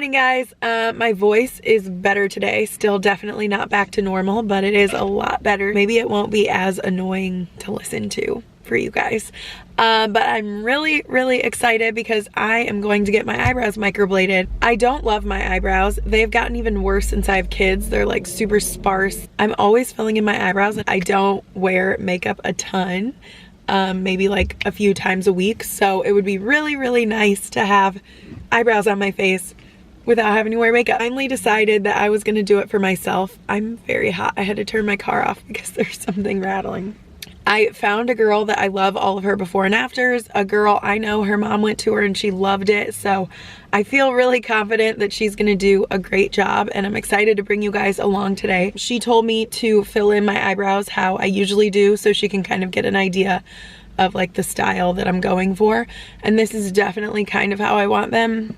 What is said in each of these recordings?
morning, guys. My voice is better today. Still definitely not back to normal, but it is a lot better. Maybe it won't be as annoying to listen to for you guys. But I'm really excited because I am going to get my eyebrows microbladed. I don't love my eyebrows. They've gotten even worse since I have kids. They're like super sparse. I'm always filling in my eyebrows and I don't wear makeup a ton. Maybe like a few times a week. So it would be really nice to have eyebrows on my face without having to wear makeup. I finally decided that I was gonna do it for myself. I'm very hot. I had to turn my car off because there's something rattling. I found a girl that I love all of her before and afters. A girl I know, her mom went to her and she loved it. So I feel really confident that she's gonna do a great job and I'm excited to bring you guys along today. She told me to fill in my eyebrows how I usually do so she can kind of get an idea of like the style that I'm going for. And this is definitely kind of how I want them.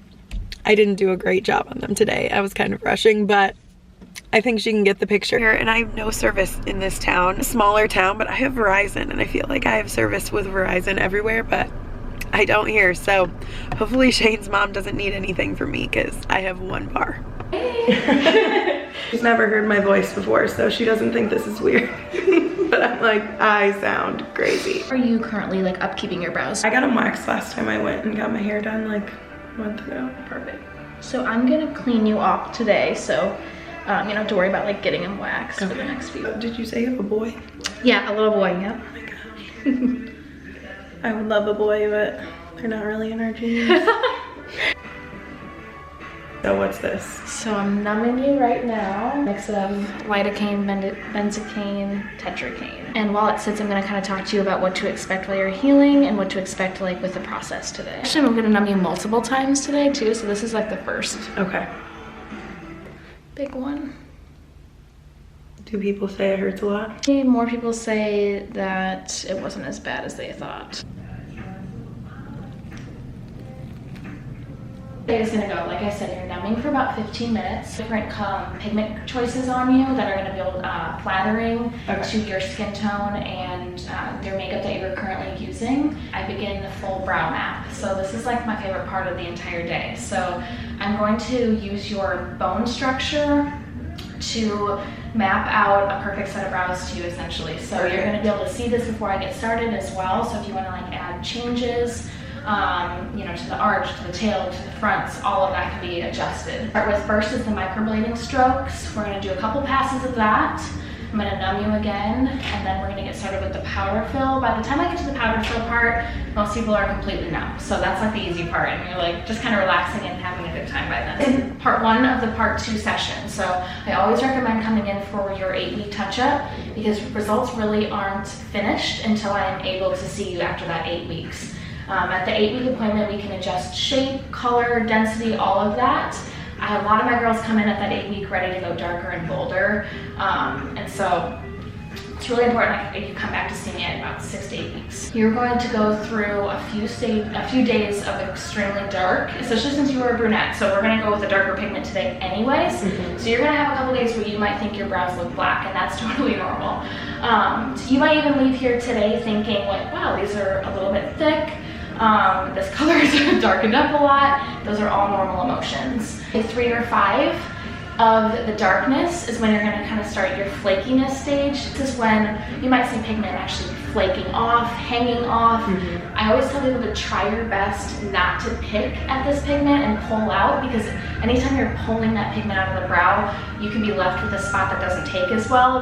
I didn't do a great job on them today. I was kind of rushing, but I think she can get the picture here. And I have no service in this town, a smaller town, but I have Verizon and I feel like I have service with Verizon everywhere, but I don't here. So hopefully Shane's mom doesn't need anything from me because I have one bar. She's never heard my voice before, so she doesn't think this is weird. But I'm like, I sound crazy. Are you currently like upkeeping your brows? I got them waxed last time I went and got my hair done like a month ago. Perfect. So I'm gonna clean you up today, so you don't have to worry about like getting them waxed for the next few. Did you say you have a boy? Yeah, a little boy, yeah. Oh my gosh. I would love a boy, but they're not really in our genes. So what's this? So I'm numbing you right now. Mix of lidocaine, benzocaine, tetracaine. And while it sits, I'm gonna kind of talk to you about what to expect while you're healing and what to expect like with the process today. Actually, I'm gonna numb you multiple times today too, so this is like the first. Okay. Big one. Do people say it hurts a lot? More people say that it wasn't as bad as they thought. It is gonna go, like I said, you're numbing for about 15 minutes. Different pigment choices on you that are gonna be flattering to your skin tone and your makeup that you're currently using. I begin the full brow map. So this is like my favorite part of the entire day. So I'm going to use your bone structure to map out a perfect set of brows to you essentially. So you're gonna be able to see this before I get started as well. So if you wanna like add changes, to the arch, to the tail, to the fronts, all of that can be adjusted. Start with first is the microblading strokes. We're gonna do a couple passes of that. I'm gonna numb you again, and then we're gonna get started with the powder fill. By the time I get to the powder fill part, most people are completely numb. So that's like the easy part, and you're like just kind of relaxing and having a good time by then. In part one of the part two session. So I always recommend coming in for your 8-week touch-up because results really aren't finished until I am able to see you after that 8 weeks. At the 8-week appointment, we can adjust shape, color, density, all of that. I have a lot of my girls come in at that 8-week ready to go darker and bolder. And so it's really important that you come back to see me at about 6 to 8 weeks. You're going to go through a few days of extremely dark, especially since you were a brunette. So we're gonna go with a darker pigment today anyways. So you're gonna have a couple days where you might think your brows look black, and that's totally normal. So you might even leave here today thinking like, wow, these are a little bit thick. This color is darkened up a lot. Those are all normal emotions. 3 or 5 of the darkness is when you're going to kind of start your flakiness stage. This is when you might see pigment actually flaking off, hanging off. I always tell people to try your best not to pick at this pigment and pull out, because anytime you're pulling that pigment out of the brow, you can be left with a spot that doesn't take as well.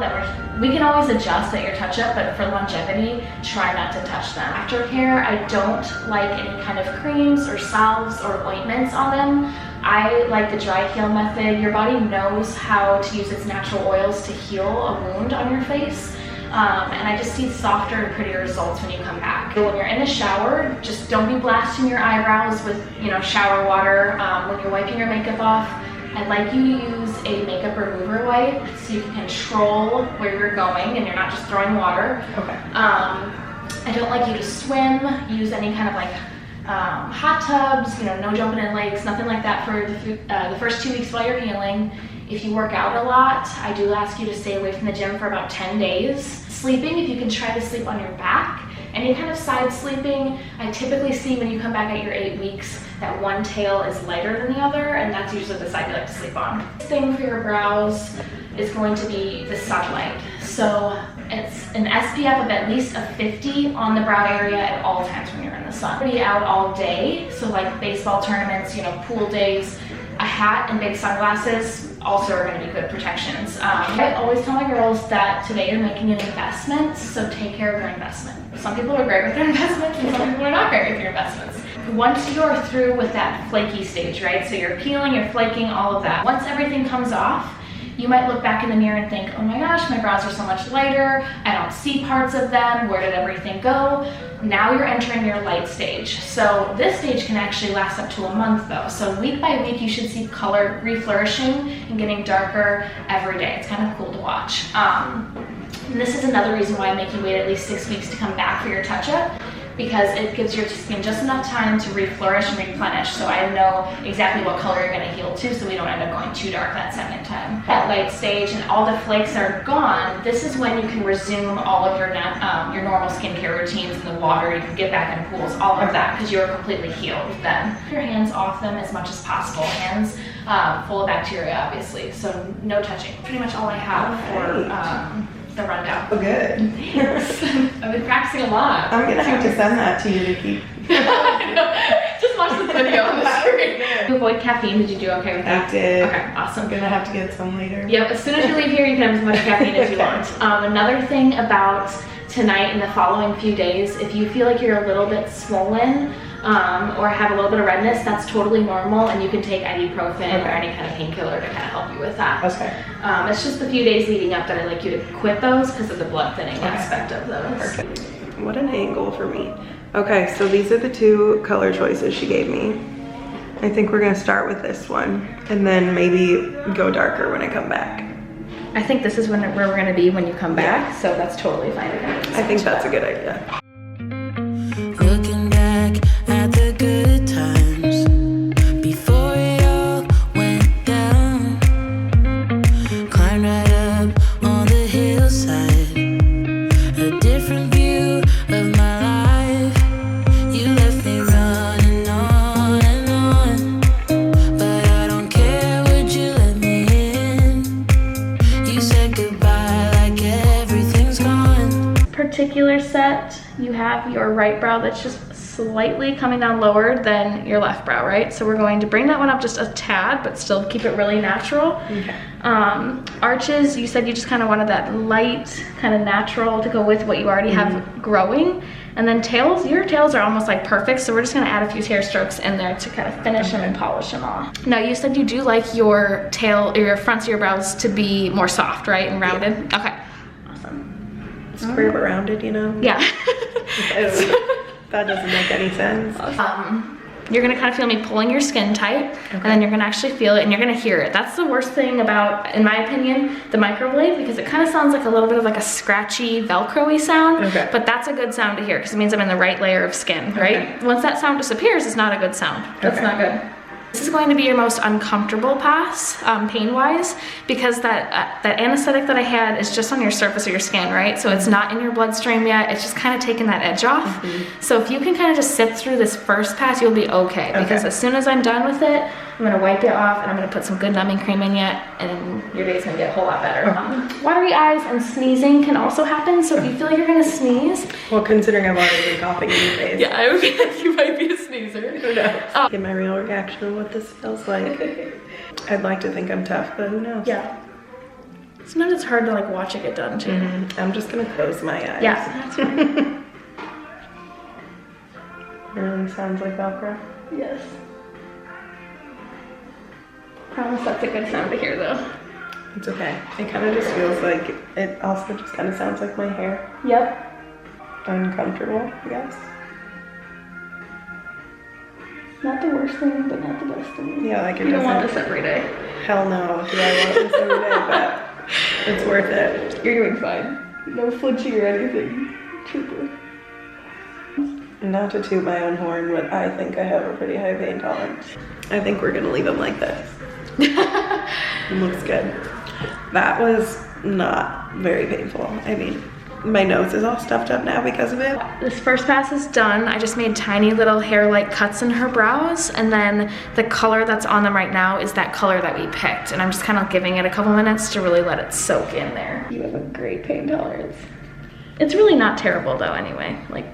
We can always adjust at your touch-up, but for longevity, try not to touch them. Aftercare, I don't like any kind of creams or salves or ointments on them. I like the dry heal method. Your body knows how to use its natural oils to heal a wound on your face. And I just see softer and prettier results when you come back. When you're in the shower, just don't be blasting your eyebrows with shower water. When you're wiping your makeup off, I'd like you to use a makeup remover wipe so you can control where you're going and you're not just throwing water. Okay. I don't like you to swim, use any kind of like hot tubs, no jumping in lakes, nothing like that for the first 2 weeks while you're healing. If you work out a lot, I do ask you to stay away from the gym for about 10 days. Sleeping, if you can try to sleep on your back. And any kind of side sleeping. I typically see when you come back at your 8 weeks that one tail is lighter than the other, and that's usually the side you like to sleep on. The thing for your brows is going to be the sunlight. So it's an SPF of at least a 50 on the brow area at all times when you're in the sun. Be out all day, so like baseball tournaments, you know, pool days, a hat and big sunglasses also are going to be good protections. I always tell my girls that today you're making an investment, so take care of your investment. Some people are great with their investments and some people are not great with your investments. Once you're through with that flaky stage, right? So you're peeling, you're flaking, all of that. Once everything comes off, you might look back in the mirror and think, oh my gosh, my brows are so much lighter. I don't see parts of them. Where did everything go? Now you're entering your light stage. So this stage can actually last up to a month though. So week by week, you should see color reflourishing and getting darker every day. It's kind of cool to watch. And this is another reason why I make you wait at least 6 weeks to come back for your touch-up, because it gives your skin just enough time to reflourish and replenish. So I know exactly what color you're gonna heal to, so we don't end up going too dark that second time. At light stage and all the flakes are gone, this is when you can resume all of your normal skincare routines in the water. You can get back in pools, all of that, because you're completely healed then. Your hands off them as much as possible. Hands full of bacteria, obviously, so no touching. Pretty much all I have for the rundown. Oh, good. Thanks. I've been practicing a lot. I'm gonna have to send that to you to keep. Just watch the video on the screen. You avoid caffeine. Did you do okay with that? I did. Okay, awesome. I'm gonna have to get some later. Yep, as soon as you leave here, you can have as much caffeine as you want. Another thing about tonight and the following few days, if you feel like you're a little bit swollen, or have a little bit of redness, that's totally normal, and you can take ibuprofen or any kind of painkiller to kind of help you with that. Okay. It's just the few days leading up that I like you to quit those because of the blood thinning aspect of those. Perfect. What an angle for me. Okay, so these are the two color choices she gave me. I think we're gonna start with this one and then maybe go darker when I come back. I think this is where we're gonna be when you come back, so that's totally fine. I think that's a good idea. Looking back at the good times before it all went down. Climbed right up on the hillside, a different view of my life. You left me running on and on, but I don't care, would you let me in? You said goodbye like everything's gone. Particular set, you have your right brow that's just slightly coming down lower than your left brow, right? So we're going to bring that one up just a tad, but still keep it really natural. Okay. Arches, you said you just kind of wanted that light, kind of natural to go with what you already have growing. And then tails, your tails are almost like perfect, so we're just gonna add a few hair strokes in there to kind of finish them and polish them off. Now, you said you do like your tail, or your fronts of your brows to be more soft, right, and rounded? Yeah. Okay. Square but rounded, you know? Yeah. That doesn't make any sense. You're gonna kind of feel me pulling your skin tight, and then you're gonna actually feel it and you're gonna hear it. That's the worst thing about, in my opinion, the microblade, because it kind of sounds like a little bit of like a scratchy, Velcro-y sound, but that's a good sound to hear because it means I'm in the right layer of skin, right? Once that sound disappears, it's not a good sound. That's not good. This is going to be your most uncomfortable pass, pain-wise, because that anesthetic that I had is just on your surface of your skin, right? So it's not in your bloodstream yet. It's just kind of taking that edge off. So if you can kind of just sit through this first pass, you'll be okay. Because as soon as I'm done with it, I'm gonna wipe it off and I'm gonna put some good numbing cream in you, and your day's gonna get a whole lot better. Watery eyes and sneezing can also happen. So if you feel like you're gonna sneeze. Well, considering I've already been coughing in your face. Yeah, I would feel like you might be a sneezer. Who knows? Get my real reaction on what this feels like. I'd like to think I'm tough, but who knows? Yeah. Sometimes it's hard to like watch it get done too. I'm just gonna close my eyes. Yeah, that's fine. Really sounds like Velcro. Yes. Promise that's a good sound to hear though. It's okay. It kind of just feels like, it also just kind of sounds like my hair. Yep. Uncomfortable, I guess. Not the worst thing, but not the best thing. Yeah, like it You don't doesn't. want this every day. Hell no. Do I want this every day? But it's worth it. You're doing fine. No flinching or anything. Trooper. Not to toot my own horn, but I think I have a pretty high pain tolerance. I think we're gonna leave them like this. It looks good. That was not very painful. I mean, my nose is all stuffed up now because of it. This first pass is done. I just made tiny little hair-like cuts in her brows, and then the color that's on them right now is that color that we picked, and I'm just kind of giving it a couple minutes to really let it soak in there. You have a great pain tolerance. It's really not terrible though anyway. Like,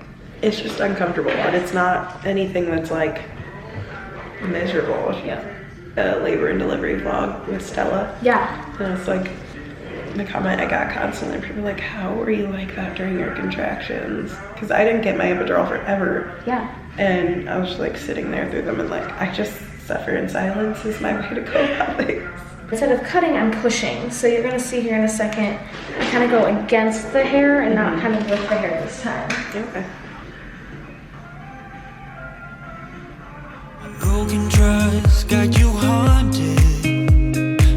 it's just uncomfortable, but it's not anything that's like miserable. yeah. A labor and delivery vlog with Stella. Yeah. And it's like, the comment I got constantly, people were like, how were you like that during your contractions? Because I didn't get my epidural forever. Yeah. And I was just like sitting there through them and like, I just suffer in silence is my way to go about things. Instead of cutting, I'm pushing. So you're gonna see here in a second, I kind of go against the hair and not kind of with the hair this time. Okay. Broken trust got you haunted.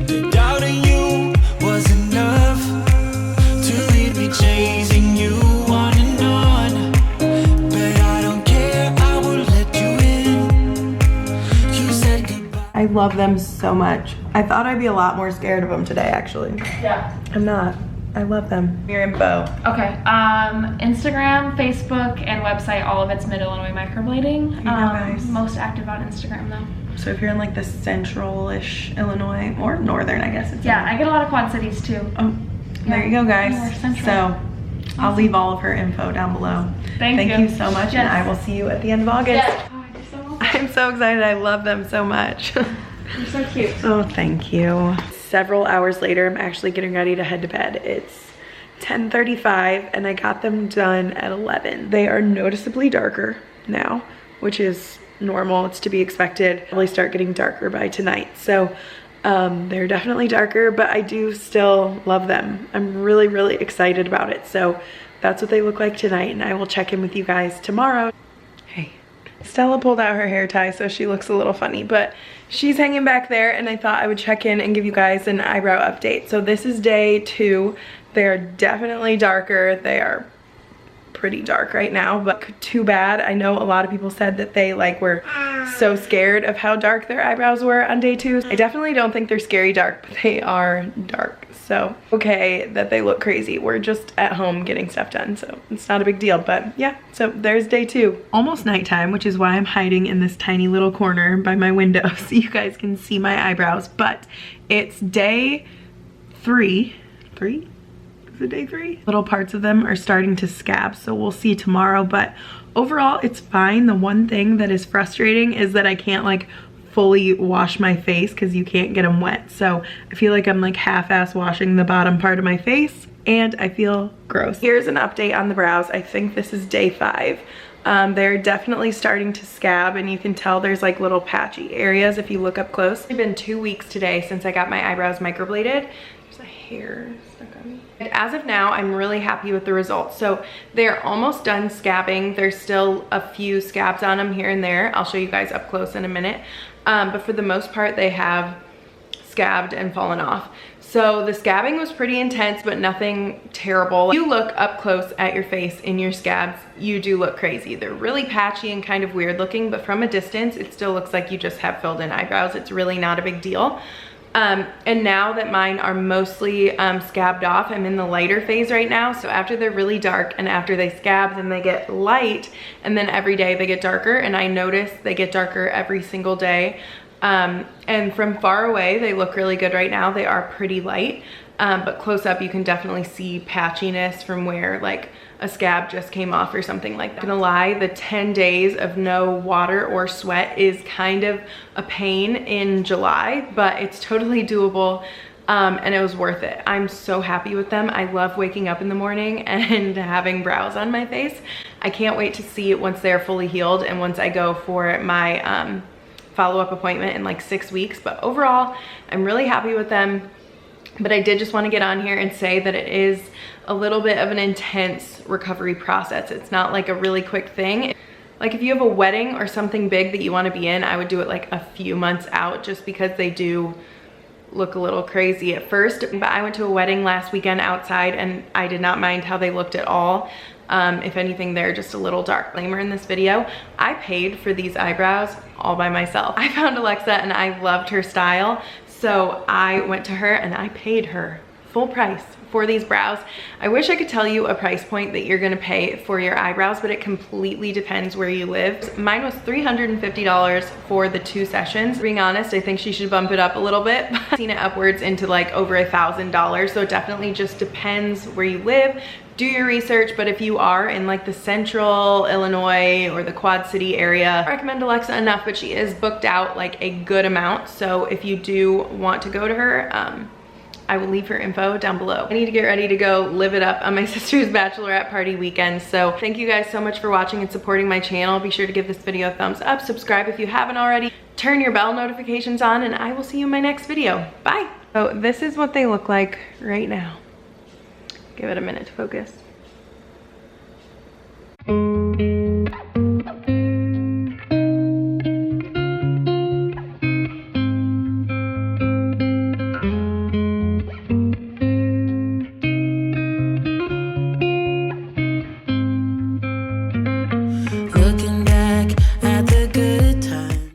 The doubt in you was enough to leave me chasing you on and on. But I don't care, I will let you in. You said goodbye. I love them so much. I thought I'd be a lot more scared of them today, actually. Yeah. I'm not. I love them. Your info. Okay, Instagram, Facebook, and website, all of it's Mid-Illinois Microblading. Guys. Most active on Instagram though. So if you're in like the central-ish Illinois, or northern, I guess it's. Yeah, I get a lot of Quad Cities too. Oh, there you go, guys. More central. So I'll leave all of her info down below. Thank you so much, and I will see you at the end of August. Yes. Oh, I just so I'm so excited. I love them so much. You're so cute. Oh, thank you. Several hours later, I'm actually getting ready to head to bed. It's 10:35 and I got them done at 11. They are noticeably darker now, which is normal. It's to be expected. They'll start getting darker by tonight. So they're definitely darker, but I do still love them. I'm really, really excited about it. So that's what they look like tonight, and I will check in with you guys tomorrow. Hey. Stella pulled out her hair tie, so she looks a little funny, but she's hanging back there, and I thought I would check in and give you guys an eyebrow update. So this is day 2. They are definitely darker. They are pretty dark right now, but too bad. I know a lot of people said that they like were so scared of how dark their eyebrows were on day 2. I definitely don't think they're scary dark, but they are dark. So okay that they look crazy. We're just at home getting stuff done, so it's not a big deal. But yeah, so there's day 2. Almost nighttime, which is why I'm hiding in this tiny little corner by my window so you guys can see my eyebrows. But it's day 3. Is it day 3? Little parts of them are starting to scab, so we'll see tomorrow. But overall, it's fine. The one thing that is frustrating is that I can't like fully wash my face because you can't get them wet. So I feel like I'm like half-ass washing the bottom part of my face, and I feel gross. Here's an update on the brows. I think this is day 5. They're definitely starting to scab, and you can tell there's like little patchy areas if you look up close. It's been 2 weeks today since I got my eyebrows microbladed. There's a hair stuck on me. As of now, I'm really happy with the results. So they're almost done scabbing. There's still a few scabs on them here and there. I'll show you guys up close in a minute. But for the most part, they have scabbed and fallen off. So the scabbing was pretty intense, but nothing terrible. If you look up close at your face in your scabs, you do look crazy. They're really patchy and kind of weird looking, but from a distance, it still looks like you just have filled in eyebrows. It's really not a big deal. And now that mine are mostly scabbed off, I'm in the lighter phase right now. So after they're really dark and after they scab, then they get light, and then every day they get darker, and I notice they get darker every single day. And from far away, they look really good right now. They are pretty light, but close up you can definitely see patchiness from where like a scab just came off or something like that. I'm not gonna lie, the 10 days of no water or sweat is kind of a pain in July, but it's totally doable. And it was worth it. I'm so happy with them. I love waking up in the morning and having brows on my face. I can't wait to see it once they're fully healed and once I go for my follow-up appointment in like 6 weeks. But overall, I'm really happy with them. But I did just want to get on here and say that it is a little bit of an intense recovery process. It's not like a really quick thing. Like if you have a wedding or something big that you want to be in, I would do it like a few months out just because they do look a little crazy at first. But I went to a wedding last weekend outside and I did not mind how they looked at all. If anything, they're just a little dark. Disclaimer in this video, I paid for these eyebrows all by myself. I found Alexa and I loved her style. So I went to her and I paid her full price for these brows. I wish I could tell you a price point that you're gonna pay for your eyebrows, but it completely depends where you live. Mine was $350 for the 2 sessions. Being honest, I think she should bump it up a little bit. I've seen it upwards into like over $1,000, so it definitely just depends where you live. Do your research, but if you are in like the central Illinois or the Quad City area, I recommend Alexa enough, but she is booked out like a good amount. So if you do want to go to her, I will leave her info down below. I need to get ready to go live it up on my sister's bachelorette party weekend. So thank you guys so much for watching and supporting my channel. Be sure to give this video a thumbs up, subscribe if you haven't already, turn your bell notifications on, and I will see you in my next video. Bye. So this is what they look like right now. Give it a minute to focus.